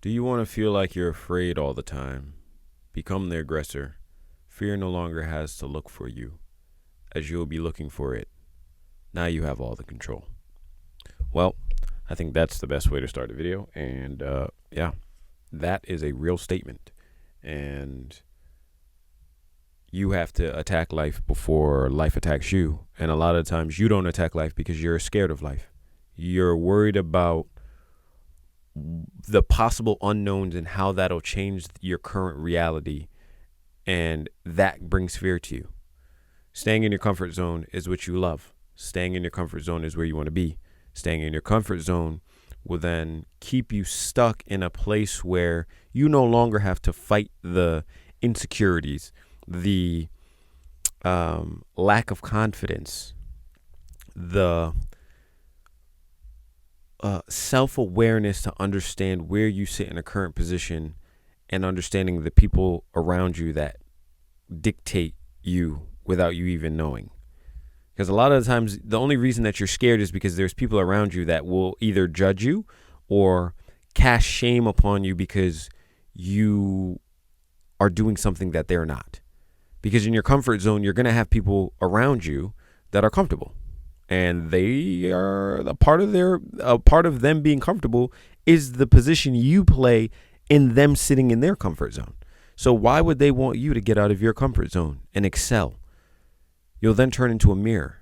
Do you want to feel like you're afraid all the time? Become the aggressor. Fear no longer has to look for you, as you'll be looking for it. Now you have all the control. Well, I think that's the best way to start a video. And yeah, that is a real statement. And you have to attack life before life attacks you. And a lot of times you don't attack life because you're scared of life. You're worried about the possible unknowns and how that'll change your current reality, and that brings fear to you. Staying in your comfort zone is what you love. Staying in your comfort zone is where you want to be. Staying in your comfort zone will then keep you stuck in a place where you no longer have to fight the insecurities, the lack of confidence, the self-awareness to understand where you sit in a current position, and understanding the people around you that dictate you without you even knowing. Because a lot of the times the only reason that you're scared is because there's people around you that will either judge you or cast shame upon you because you are doing something that they're not. Because in your comfort zone, you're going to have people around you that are comfortable. And they are a part of them being comfortable is the position you play in them sitting in their comfort zone. So why would they want you to get out of your comfort zone and excel? You'll then turn into a mirror.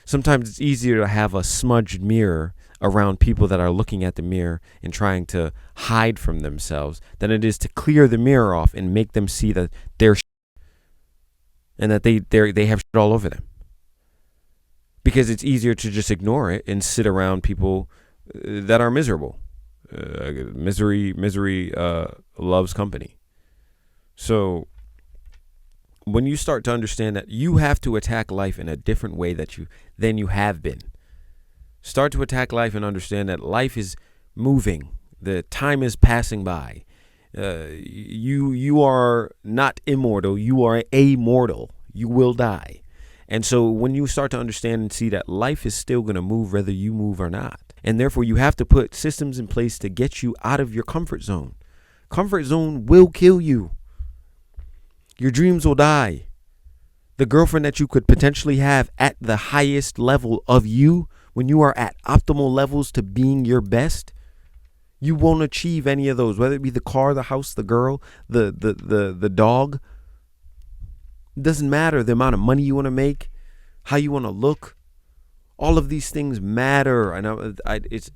Sometimes it's easier to have a smudged mirror around people that are looking at the mirror and trying to hide from themselves than it is to clear the mirror off and make them see that they're and that they have shit all over them. Because it's easier to just ignore it and sit around people that are miserable. Misery loves company. So when you start to understand that you have to attack life in a different way than you have been, start to attack life and understand that life is moving. The time is passing by. You are not immortal. You are amortal. You will die. And so when you start to understand and see that life is still going to move whether you move or not, and therefore you have to put systems in place to get you out of your comfort zone. Comfort zone will kill you. Your dreams will die. The girlfriend that you could potentially have at the highest level of you, when you are at optimal levels to being your best, you won't achieve any of those, whether it be the car, the house, the girl, the dog. It doesn't matter the amount of money you want to make, how you want to look. All of these things matter. And it's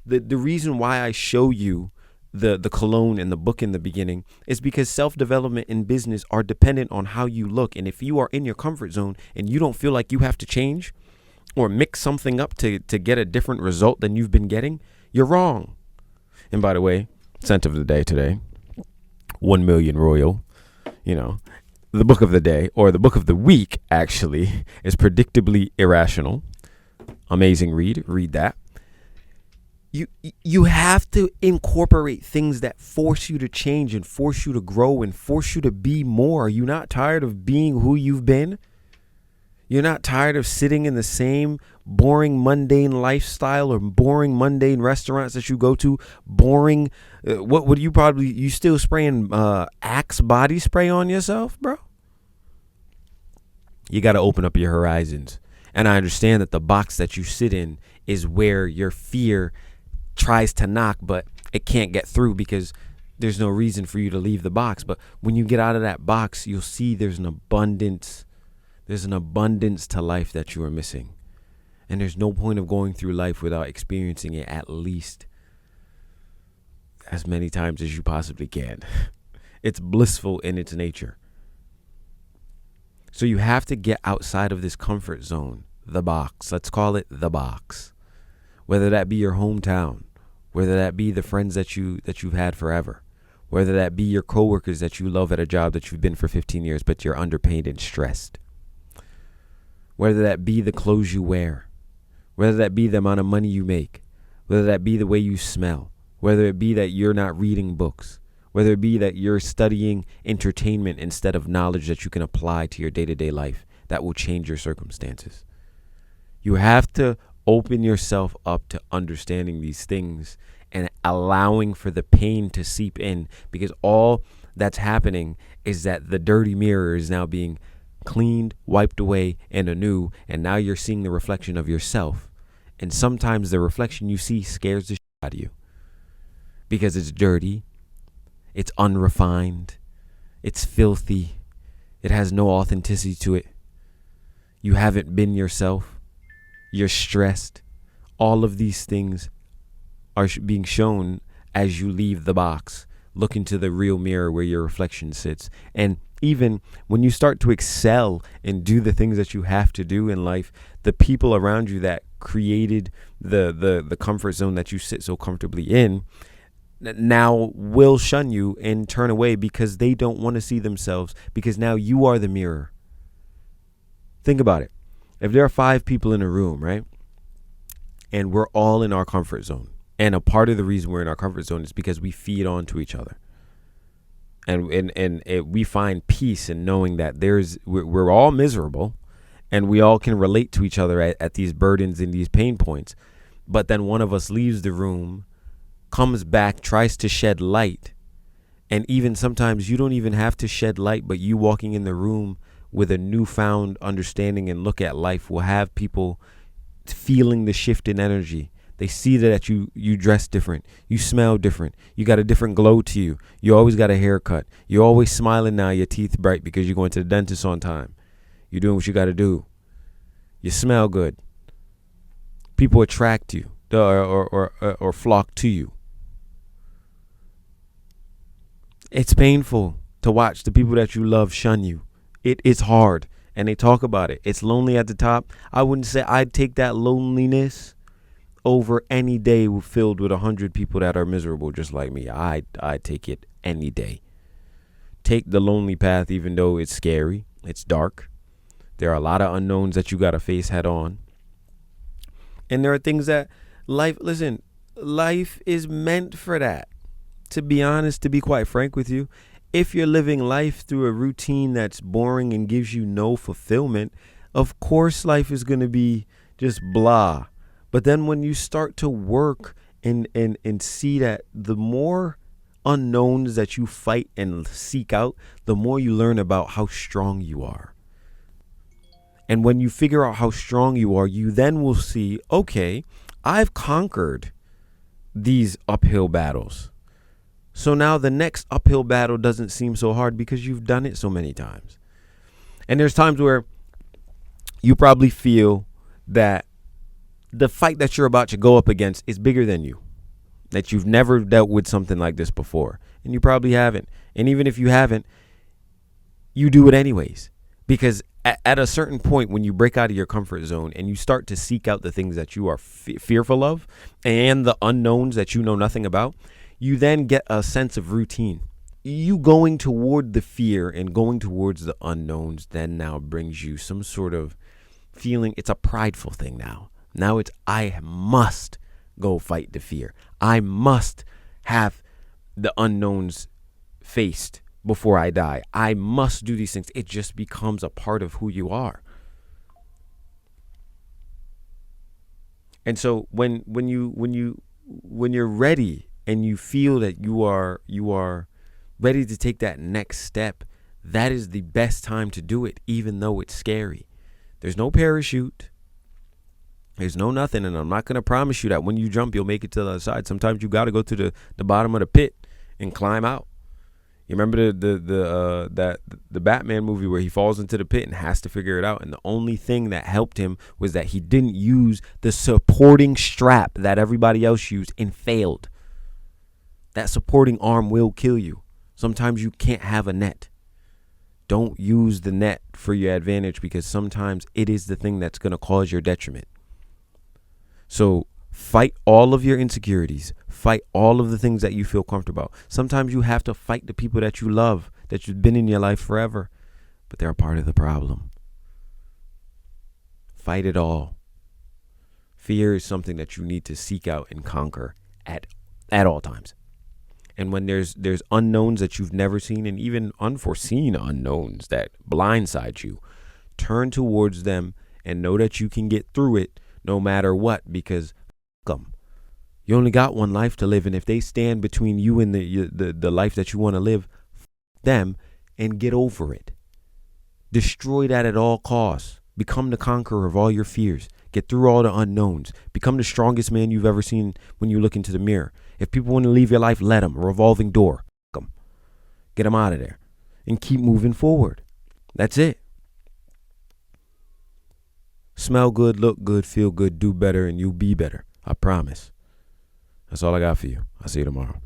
the reason why I show you the cologne and the book in the beginning is because self-development in business are dependent on how you look. And if you are in your comfort zone and you don't feel like you have to change or mix something up to get a different result than you've been getting, you're wrong. And by the way, scent of the day today, 1 Million Royal, the book of the day, or the book of the week, actually, is Predictably Irrational. Amazing read. Read that. You have to incorporate things that force you to change and force you to grow and force you to be more. Are you not tired of being who you've been? You're not tired of sitting in the same boring, mundane lifestyle or boring, mundane restaurants that you go to? Boring. What would you still spraying Axe body spray on yourself, bro? You got to open up your horizons. And I understand that the box that you sit in is where your fear tries to knock, but it can't get through because there's no reason for you to leave the box. But when you get out of that box, you'll see there's an abundance to life that you are missing. And there's no point of going through life without experiencing it at least as many times as you possibly can. It's blissful in its nature. So you have to get outside of this comfort zone, the box. Let's call it the box. Whether that be your hometown, whether that be the friends that you've had forever, whether that be your coworkers that you love at a job that you've been for 15 years, but you're underpaid and stressed. Whether that be the clothes you wear, whether that be the amount of money you make, whether that be the way you smell, whether it be that you're not reading books, whether it be that you're studying entertainment instead of knowledge that you can apply to your day-to-day life that will change your circumstances. You have to open yourself up to understanding these things and allowing for the pain to seep in, because all that's happening is that the dirty mirror is now being cleaned, wiped away, and anew, and now you're seeing the reflection of yourself. And sometimes the reflection you see scares the shit out of you because it's dirty, it's unrefined, it's filthy, it has no authenticity to it. You haven't been yourself, you're stressed. All of these things are being shown as you leave the box. Look into the real mirror where your reflection sits. And even when you start to excel and do the things that you have to do in life, the people around you that created the comfort zone that you sit so comfortably in now will shun you and turn away because they don't want to see themselves, because now you are the mirror. Think about it. If there are 5 people in a room, right, and we're all in our comfort zone, and a part of the reason we're in our comfort zone is because we feed on to each other. And we find peace in knowing that we're all miserable, and we all can relate to each other at these burdens and these pain points. But then one of us leaves the room, comes back, tries to shed light. And even sometimes you don't even have to shed light, but you walking in the room with a newfound understanding and look at life will have people feeling the shift in energy. They see that you dress different. You smell different. You got a different glow to you. You always got a haircut. You're always smiling now. Your teeth bright because you're going to the dentist on time. You're doing what you got to do. You smell good. People attract you or flock to you. It's painful to watch the people that you love shun you. It is hard, and they talk about it. It's lonely at the top. I wouldn't say I'd take that loneliness over any day filled with 100 people that are miserable just like me. I take it any day. Take the lonely path, even though it's scary, it's dark. There are a lot of unknowns that you got to face head on. And there are things that life is meant for that. To be honest, to be quite frank with you, if you're living life through a routine that's boring and gives you no fulfillment, of course life is going to be just blah. But then when you start to work and see that the more unknowns that you fight and seek out, the more you learn about how strong you are. And when you figure out how strong you are, you then will see, okay, I've conquered these uphill battles. So now the next uphill battle doesn't seem so hard because you've done it so many times. And there's times where you probably feel that the fight that you're about to go up against is bigger than you, that you've never dealt with something like this before, and you probably haven't. And even if you haven't, you do it anyways, because at a certain point when you break out of your comfort zone and you start to seek out the things that you are fearful of and the unknowns that you know nothing about, you then get a sense of routine. You going toward the fear and going towards the unknowns then now brings you some sort of feeling. It's a prideful thing now. Now it's, I must go fight the fear. I must have the unknowns faced before I die. I must do these things. It just becomes a part of who you are. And so when you're ready and you feel that you are ready to take that next step, that is the best time to do it, even though it's scary. There's no parachute. There's no nothing, and I'm not going to promise you that when you jump, you'll make it to the other side. Sometimes you got to go to the bottom of the pit and climb out. You remember the Batman movie where he falls into the pit and has to figure it out, and the only thing that helped him was that he didn't use the supporting strap that everybody else used and failed. That supporting arm will kill you. Sometimes you can't have a net. Don't use the net for your advantage, because sometimes it is the thing that's going to cause your detriment. So fight all of your insecurities. Fight all of the things that you feel comfortable about. Sometimes you have to fight the people that you love, that you've been in your life forever, but they're a part of the problem. Fight it all. Fear is something that you need to seek out and conquer at all times. And when there's unknowns that you've never seen, and even unforeseen unknowns that blindside you, turn towards them and know that you can get through it no matter what, because them. You only got one life to live, and if they stand between you and the life that you want to live, them, and get over it. Destroy that at all costs. Become the conqueror of all your fears. Get through all the unknowns. Become the strongest man you've ever seen when you look into the mirror. If people want to leave your life, let them. A revolving door. Get them out of there. And keep moving forward. That's it. Smell good, look good, feel good, do better, and you'll be better. I promise. That's all I got for you. I'll see you tomorrow.